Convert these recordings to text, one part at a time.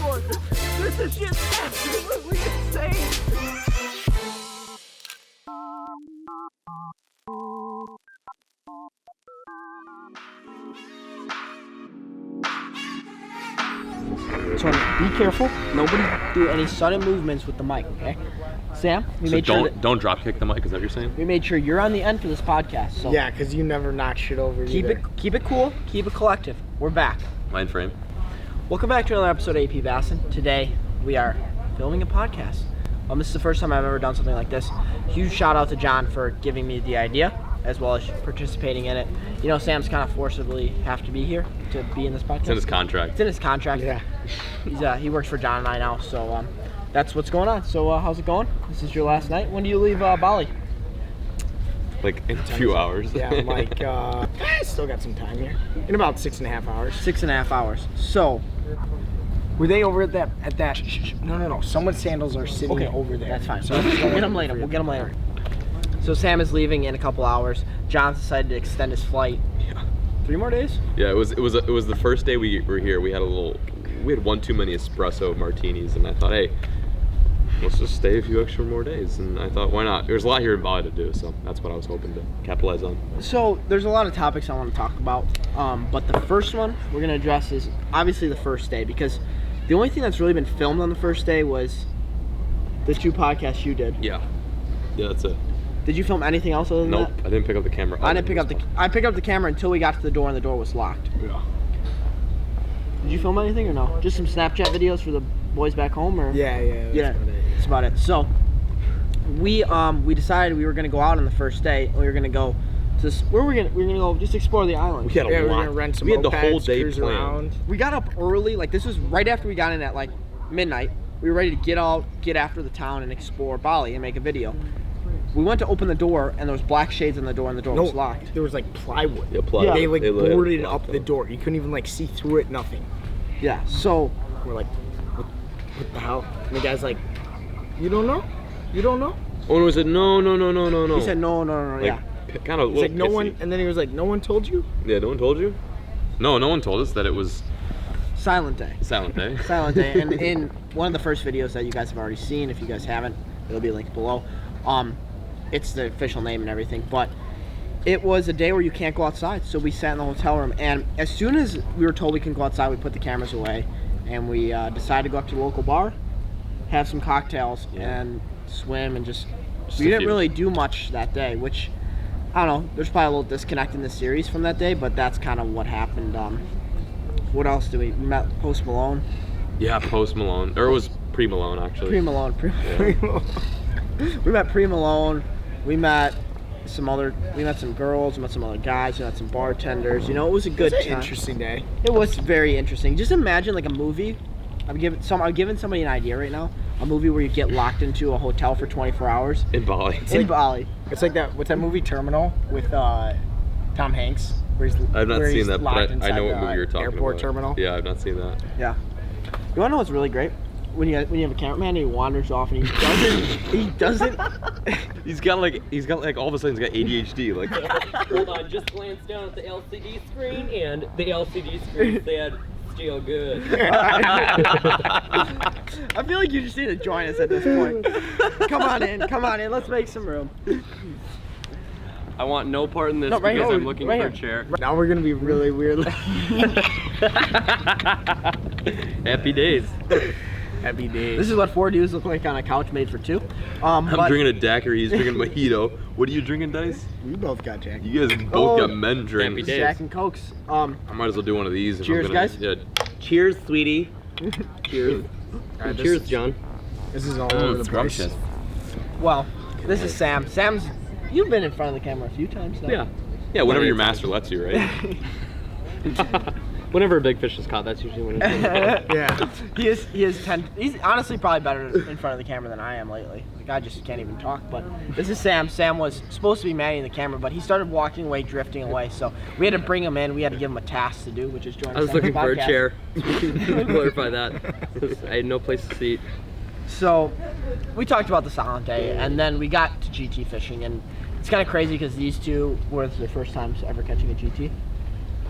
for. This shit's absolutely insane. So be careful. Nobody do any sudden movements with the mic, okay? Sam, don't drop kick the mic. Is that what you're saying? We made sure you're on the end for this podcast. So yeah, because you never knock shit over. Keep it cool. Keep it collective. We're back. Mind frame. Welcome back to another episode of apbassing. Today we are filming a podcast. This is the first time I've ever done something like this. Huge shout out to John for giving me the idea, as well as participating in it. You know, Sam's kind of forcibly have to be here to be in this podcast. It's in his contract. It's in his contract. Yeah. He works for John and I now, so that's what's going on. So how's it going? This is your last night. When do you leave Bali? Like in a few hours. Yeah, like I still got some time here. In about 6.5 hours. 6.5 hours. So were they over at that? No. Someone's sandals are sitting over there. That's fine. So we'll get them later. We'll get them later. So Sam is leaving in a couple hours. John's decided to extend his flight. Yeah. 3 more days? Yeah, it was the first day we were here. We had one too many espresso martinis, and I thought, hey, let's just stay a few extra more days. And I thought, why not? There's a lot here in Bali to do, so that's what I was hoping to capitalize on. So there's a lot of topics I want to talk about, but the first one we're gonna address is obviously the first day, because the only thing that's really been filmed on the first day was the 2 podcasts you did. Yeah, that's it. Did you film anything else other than that? Nope, I didn't pick up the camera. I picked up the camera until we got to the door and the door was locked. Yeah. Did you film anything or no? Just some Snapchat videos for the boys back home, or? Yeah. That's about it. So we decided we were gonna go out on the first day. We were gonna go to where we're gonna go just explore the island. We had we were gonna rent some. We had the mopeds, whole day cruise planned. around. We got up early. Like, this was right after we got in at like midnight. We were ready to get after the town and explore Bali and make a video. We went to open the door and there was black shades on the door and the door was locked. There was like plywood. Yeah, plywood. They like They boarded up the door. You couldn't even like see through it. Nothing. Yeah. So we're like, what the hell? And the guy's like, you don't know? You don't know? Oh no! He said no. He said no. Like, Yeah. Kind of. He's like, no one. And then he was like, no one told you? Yeah, no one told you. No one told us that it was Silent day. silent day. Silent day. And in one of the first videos that you guys have already seen, if you guys haven't, it'll be linked below. It's the official name and everything, but it was a day where you can't go outside. So we sat in the hotel room, and as soon as we were told we can go outside, we put the cameras away, and we decided to go up to the local bar, have some cocktails, and swim, and just we didn't really do much that day, which, I don't know, there's probably a little disconnect in the series from that day, but that's kind of what happened. What else did we met Post Malone. Yeah, Post Malone, or it was Pre Malone actually. Pre Malone. We met Pre Malone. We met some girls, we met some other guys, we met some bartenders. You know, it was a good time. Interesting day. It was very interesting. Just imagine like a movie. I'm giving somebody an idea right now. A movie where you get locked into a hotel for 24 hours. In Bali. Bali. It's like that. What's that movie Terminal with Tom Hanks? I've not seen that, but I know what movie you're talking about. Airport terminal. Yeah, I've not seen that. Yeah. You wanna know what's really great? When you have a cameraman and he wanders off and he doesn't He's got like all of a sudden he's got ADHD. Like, hold on, just glance down at the LCD screen, and the LCD screen said still good. I feel like you just need to join us at this point. Come on in, let's make some room. I want no part in this right because here. I'm looking Right for a here. chair. Now we're gonna be really weird. happy days. Happy days. This is what 4 dudes look like on a couch made for 2. I'm drinking a daiquiri. He's drinking mojito. What are you drinking, Dice? We both got Jack. You guys both got men drinks. Happy days. Jack and Cokes. I might as well do one of these. Cheers, guys. Yeah. Cheers, sweetie. Cheers. Right, Cheers, John. This is all over the place. Scrumptious. Well, this is Sam. You've been in front of the camera a few times now. Yeah, whenever your master lets you, right? Whenever a big fish is caught, that's usually when it's Yeah. He's honestly probably better in front of the camera than I am lately. Like, I just can't even talk. But this is Sam. Sam was supposed to be manning the camera, but he started walking away, drifting away. So we had to bring him in. We had to give him a task to do, which is join us. I was on the looking for a podcast. chair. Clarify that. I had no place to seat. So we talked about the silent day, and then we got to GT fishing, and it's kind of crazy because these two were their first times ever catching a GT.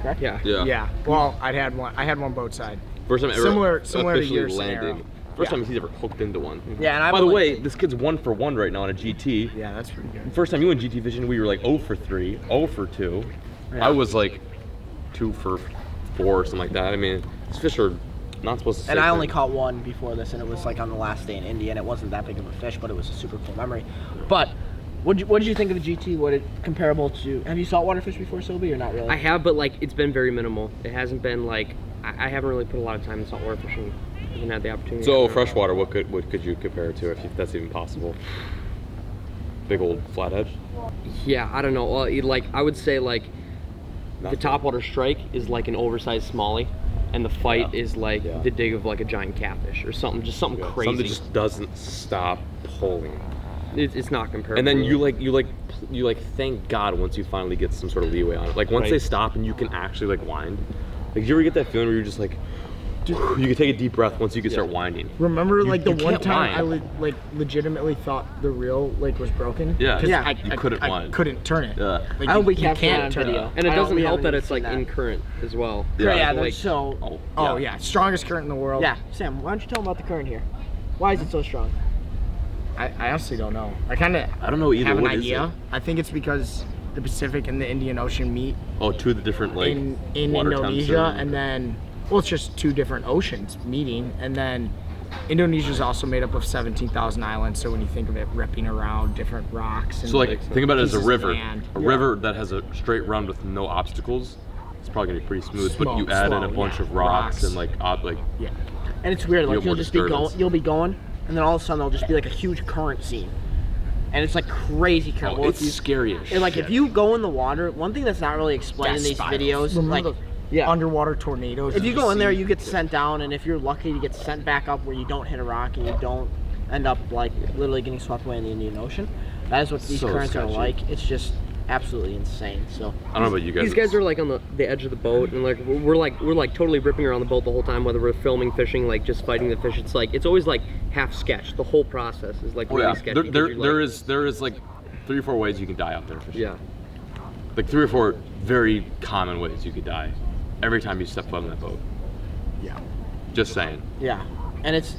Correct? Yeah. Yeah. Yeah. Well, I had one boat side. First time ever similar to officially your landed. scenario. First time he's ever hooked into one. Yeah, and I By the would way, like- this kid's 1 for 1 right now on a GT. Yeah, that's pretty good. First time you went GT fishing, we were like 0 for 3, 0 for 2. Yeah. I was like 2 for 4 or something like that. I mean, these fish are not supposed to. And I stay only clean. caught one before this, and it was like on the last day in India, and it wasn't that big of a fish, but it was a super cool memory. But what did you think of the GT? What it comparable to? Have you saltwater fished before, Sobi, or not really? I have, but like it's been very minimal. It hasn't been like I haven't really put a lot of time in saltwater fishing. I haven't had the opportunity. So freshwater, what could you compare it to if that's even possible? Big old flathead. Yeah, I don't know. Like I would say like the Nothing. topwater strike is like an oversized smallie, and the fight is like Yeah. the dig of like a giant catfish or something, just something Yeah, crazy. Something that just doesn't stop pulling. It's not comparable. And then you thank God once you finally get some sort of leeway on it. Like once Right. they stop and you can actually like wind. Like you ever get that feeling where you're just like, you can take a deep breath once you can start winding. Remember, like the you one can't time wind. I legitimately thought the reel like was broken. Yeah. 'Cause Yeah. I couldn't I wind. couldn't turn it. Yeah. Like, I hope we you captured can't that on turn video. it. and it I don't- doesn't we help haven't that even it's like seen in that. current as well. Yeah, Yeah, they're like, so. Oh yeah, strongest current in the world. Yeah, Sam, why don't you tell them about the current here? Why is it so strong? I honestly don't know. I kind of I don't know either. have an What is idea. it? I think it's because the Pacific and the Indian Ocean meet Oh, two of the different like in water temps Indonesia, and then well, it's just two different oceans meeting, and then Indonesia is also made up of 17,000 islands. So when you think of it, ripping around different rocks. And So like think about it as a pieces of river. land. A river that has a straight run with no obstacles. It's probably gonna be pretty smooth. But you Slow, add in a slow, bunch yeah. of rocks, Rocks. and like Yeah. And it's weird, You like have more you'll just be disturbance. going, and then all of a sudden there'll just be like a huge current scene, and it's like crazy current. oh, Well, it's if you- scary as and, like shit. if you go in the water, one thing that's not really explained in Gas these spirals. videos, Remember like the underwater tornadoes. if you that go in there, see? you get sent down, and if you're lucky, you get sent back up where you don't hit a rock and you don't end up like literally getting swept away in the Indian Ocean. That is what these So currents are sketchy. like. It's just absolutely insane. So I don't know about you guys. These guys are like on the edge of the boat, and like we're like totally ripping around the boat the whole time, whether we're filming, fishing, like just fighting the fish. It's like it's always like half sketch. The whole process is like Oh, really yeah. sketchy. There, 'cause there, you're, there like- is like 3 or 4 ways you can die out there fishing. Yeah. Like 3 or 4 very common ways you could die every time you step foot on that boat. Yeah. Just saying. yeah, and it's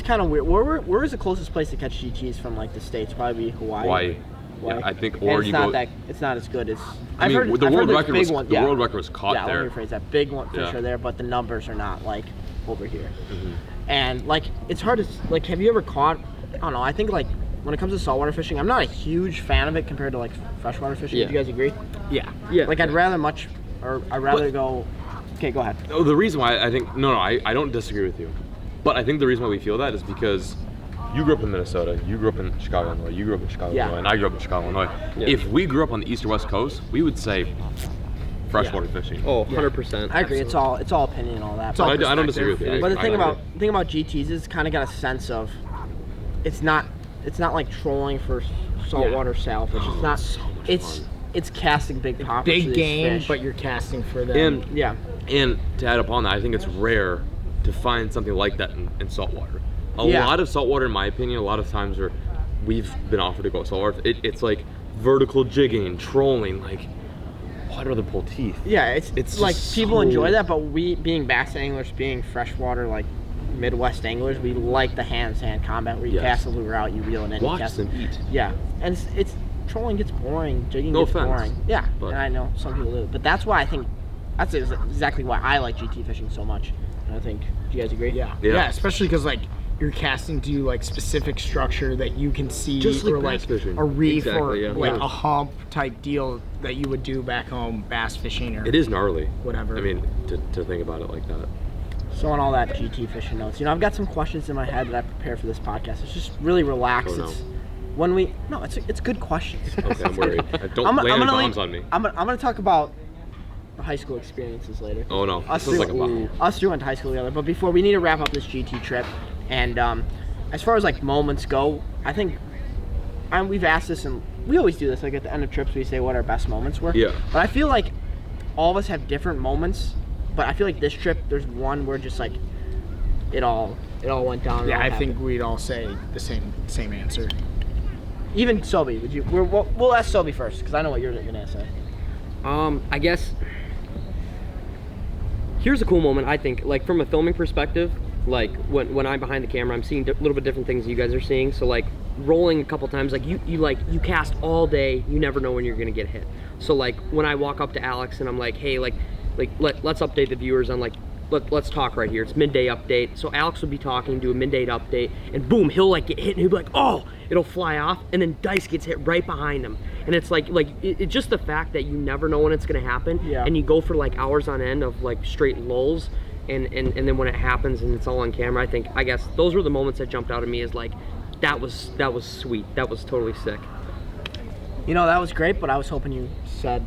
kind of weird. Where is the closest place to catch GTs from like the States? Probably Hawaii. Hawaii. Yeah, I think, And or it's you not go. that it's not as good as I mean, the I've world heard there's record big was ones, the yeah. world record was caught Yeah, let there. me rephrase that. Big one fish Yeah. are there, but the numbers are not like over here. Mhm. And like it's hard to like. Have you ever caught? I don't know. I think like when it comes to saltwater fishing, I'm not a huge fan of it compared to like freshwater fishing. Yeah. Do you guys agree? Yeah. Yeah. Like I'd rather go. Okay, go ahead. No, the reason why I think I don't disagree with you, but I think the reason why we feel that is because you grew up in Minnesota, you grew up in Chicago, Illinois, you grew up in Chicago, Yeah. Illinois, and I grew up in Chicago, Illinois. Yeah. If we grew up on the east or west coast, we would say freshwater fishing. Oh, 100%. I agree. It's all opinion and all that. It's all I don't disagree with you. But the I thing agree. about GTs is kind of got a sense of it's not like trolling for saltwater salvage. It's not. so much It's fun. it's casting big poppers. for Big these game, fish. but you're casting for them. And yeah, And to add upon that, I think it's rare to find something like that in saltwater. A Yeah. lot of saltwater, in my opinion, a lot of times where we've been offered to go saltwater, it's like vertical jigging, trolling, like, oh, I'd rather pull teeth. yeah. It's like just people so- enjoy that, but we being bass anglers, being freshwater like Midwest anglers, we like the hand-to-hand combat where you Yes. cast the lure out, you reel it in, you Watch cast them eat. Yeah, and it's trolling gets boring, jigging No gets offense, boring. Yeah, but- and I know some people do, but that's why I think that's exactly why I like GT fishing so much. And I think, do you guys agree? yeah. Yeah. Yeah, especially because like you're casting to like specific structure that you can see, Just like or bass like fishing. a reef or Exactly, yeah. like Yeah. a hump type deal that you would do back home bass fishing or It is gnarly. whatever. I mean, to think about it like that. So on all that GT fishing notes, I've got some questions in my head that I prepared for this podcast. It's just really relaxed. Oh, no. It's when it's good questions. Okay, I'm worried. Don't I'm lay any gonna bombs on me. I'm gonna talk about our high school experiences later. Oh no, Us this is three, like a bomb. us three went to high school together, but before we need to wrap up this GT trip, and as far as like moments go, I think we've asked this, and we always do this. Like at the end of trips, we say what our best moments were. Yeah. But I feel like all of us have different moments. But I feel like this trip, there's one where just like it all went down. it yeah, all I happened. think we'd all say the same answer. Even Sobi, would you? We'll ask Sobi first because I know what you're gonna say. I guess Here's a cool moment, I think, like from a filming perspective, like when I'm behind the camera, I'm seeing a little bit different things you guys are seeing. So like rolling a couple times, like you cast all day, you never know when you're gonna get hit. So like when I walk up to Alex and I'm like, hey, let's update the viewers on like, let's talk right here. It's midday update. So Alex will be talking, do a midday update, and boom, he'll like get hit and he'll be like, oh, it'll fly off, and then dice gets hit right behind him. And it's like it's just the fact that you never know when it's gonna happen, and you go for like hours on end of like straight lulls, and then when it happens and it's all on camera, I guess those were the moments that jumped out at me as like, that was sweet. That was totally sick. You know, that was great, but I was hoping you said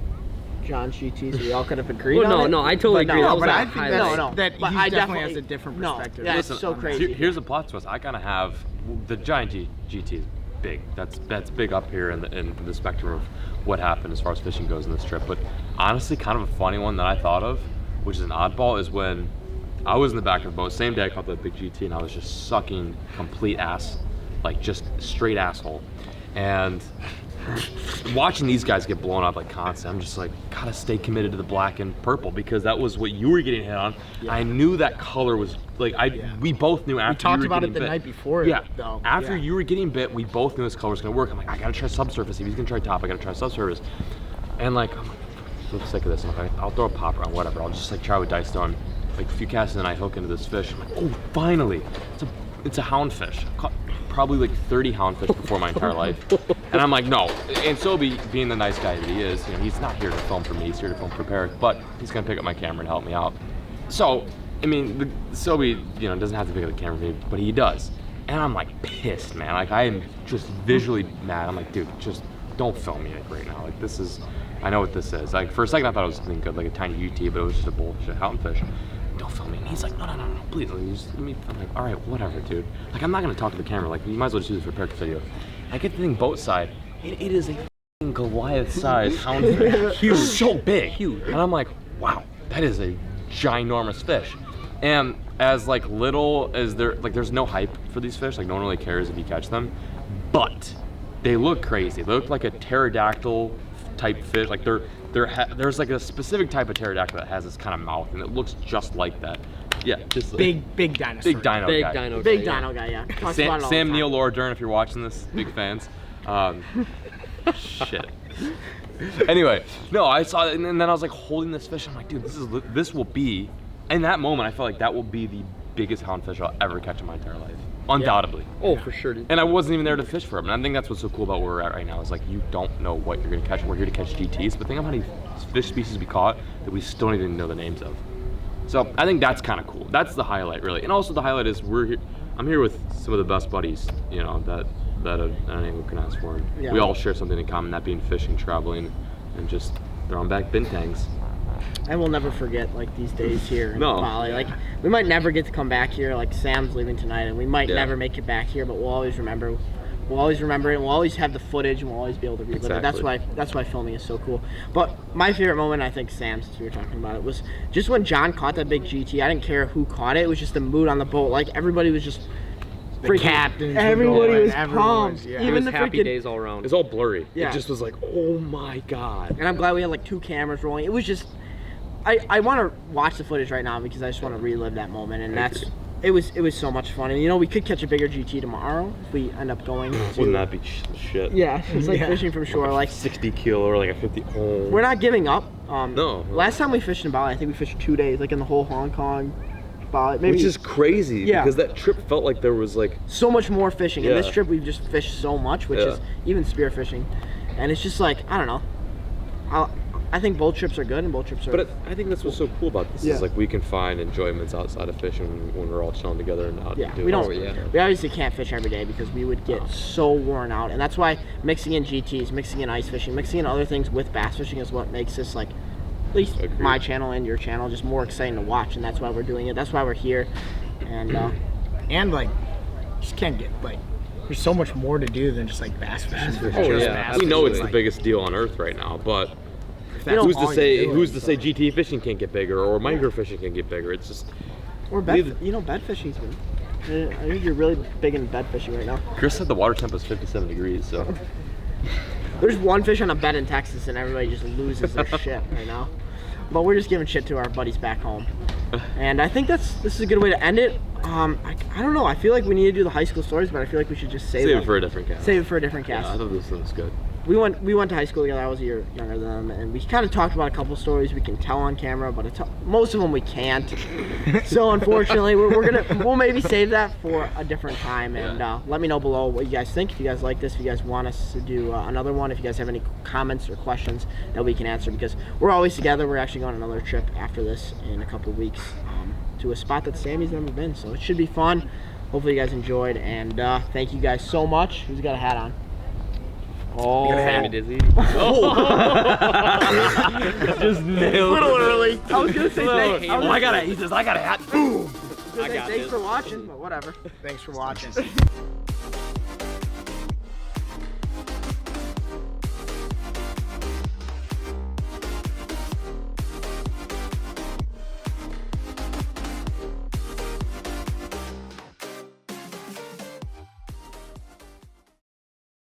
John's GT, so we all could have agreed on it. No, I totally agree. No, That was but a I think highlight. that he But I definitely definitely has a different no, perspective. yeah, Listen, it's so crazy. Here's the plot twist. I kind of have the giant GT is big. That's big up here in the spectrum of what happened as far as fishing goes in this trip. But honestly, kind of a funny one that I thought of, which is an oddball, is when I was in the back of the boat. Same day I caught that big GT, and I was just sucking complete ass, like just straight asshole, and watching these guys get blown up like constant, I'm just like, gotta stay committed to the black and purple, because that was what you were getting hit on. I knew that color was like, we both knew after We talked you were about it getting the bit. night before. Yeah, though. after Yeah. you were getting bit, we both knew this color was gonna work. I'm like, I gotta try subsurface. If he's gonna try top, I gotta try subsurface. And like, I'm so sick of this. I'm like, I'll throw a popper on whatever. I'll just like try with dice throwing. Like a few casts and I hook into this fish. I'm like, oh, finally, it's a houndfish. I've caught probably like 30 houndfish before my entire life. And I'm like, no. And Sobi, being the nice guy that he is, you know, he's not here to film for me. He's here to film for Peric, but he's gonna pick up my camera and help me out. So, I mean, Sobi, you know, doesn't have to pick up the camera for me, but he does. And I'm like pissed, man. Like I am just visually mad. I'm like, dude, just don't film me like right now. Like this is, I know what this is. Like for a second I thought it was something good, like a tiny UT, but it was just a bullshit houndfish. Don't film me. And he's like, no, please, let me. I'm like, all right, whatever, dude. Like, I'm not gonna talk to the camera. Like, you might as well just use it for Peric video. I get the thing boat side. It is a f***ing Goliath-sized houndfish. Huge, so big. Huge. And I'm like, wow, that is a ginormous fish. And as like little as there's no hype for these fish. Like, no one really cares if you catch them. But they look crazy. They look like a pterodactyl type fish. Like there's like a specific type of pterodactyl that has this kind of mouth, and it looks just like that. Yeah, just big dinosaur. big dino Big guy. dino. Big guy, dino guy, yeah. Talks about it Sam, all the Sam time. Neil, Laura Dern, if you're watching this, big fans. Shit. Anyway, no, I saw it, and then I was like holding this fish. I'm like, dude, this will be. In that moment, I felt like that will be the biggest houndfish I'll ever catch in my entire life, undoubtedly. Oh, for sure, dude. And I wasn't even there to fish for them. And I think that's what's so cool about where we're at right now is like you don't know what you're gonna catch. We're here to catch GTs, but think of how many fish species we caught that we still don't even know the names of. So I think that's kind of cool. That's the highlight, really. And also the highlight is we're here. I'm here with some of the best buddies, you know, that an angler can ask for. Yeah. We all share something in common, that being fishing, traveling, and just throwing back bin tangs. And we'll never forget like these days here in No. Bali. Like we might never get to come back here. Like Sam's leaving tonight, and we might Yeah. never make it back here. But we'll always remember. We'll always remember it. And we'll always have the footage, and we'll always be able to relive it. That's why filming is so cool. But my favorite moment, I think, Sam, since we were talking about it, was just when John caught that big GT. I didn't care who caught it. It was just the mood on the boat. Like everybody was just. The captains were Everybody going, was everyone pumped. was- yeah. It Even was the happy freaking days all around. It's all blurry. Yeah. It just was like, oh my god. And I'm glad we had like 2 cameras rolling. It was just, I want to watch the footage right now because I just want to relive that moment. And it was so much fun. And you know, we could catch a bigger GT tomorrow if we end up going. Wouldn't that be shit? Yeah, it's like Yeah. fishing from shore. Like 60 kilo or like a 50. Oh. we're not giving up. No. Last time we fished in Bali, I think we fished 2 days, like in the whole Hong Kong, Bali. Maybe Which is crazy Yeah. because that trip felt like there was like so much more fishing. And this Yeah. trip we've just fished so much, which Yeah. is even spearfishing. And it's just like, I don't know. I think both trips are good and both trips are. But I think that's what's so cool about this Yeah. is like we can find enjoyments outside of fishing when we're all chilling together and not Yeah, doing we don't. what we We obviously can't fish every day because we would get so worn out, and that's why mixing in GTs, mixing in ice fishing, mixing in other things with bass fishing is what makes this like, at least Agreed. my channel and your channel, just more exciting to watch, and that's why we're doing it. That's why we're here, and And like, just can't get like. There's so much more to do than just like bass fishing. Oh Just yeah, bass we know fishing, it's the like, biggest deal on earth right now, but that's who's all to say you're doing, so. GT fishing can't get bigger or micro fishing can get bigger? It's just or bed. You know, bed fishing's good. I think you're really big in bed fishing right now. Chris said the water temp is 57 degrees, so There's one fish on a bed in Texas, and everybody just loses their shit right now. But we're just giving shit to our buddies back home. And I think this is a good way to end it. I don't know. I feel like we need to do the high school stories, but I feel like we should just save it for a different cast. Save it for a different cast. Yeah, I thought this one was good. We went to high school together. I was a year younger than them, and we kind of talked about a couple stories we can tell on camera, but most of them we can't. So unfortunately, we'll maybe save that for a different time. And let me know below what you guys think. If you guys like this, if you guys want us to do another one, if you guys have any comments or questions that we can answer, because we're always together. We're actually going on another trip after this in a couple of weeks to a spot that Sammy's never been, so it should be fun. Hopefully you guys enjoyed, and thank you guys so much. Who's got a hat on? Oh, Sammy Dizzy. Oh! Just a nailed little it. early. I was gonna say thanks. He says I got a hat. Boom. Thanks for watching, but whatever. Thanks for watching.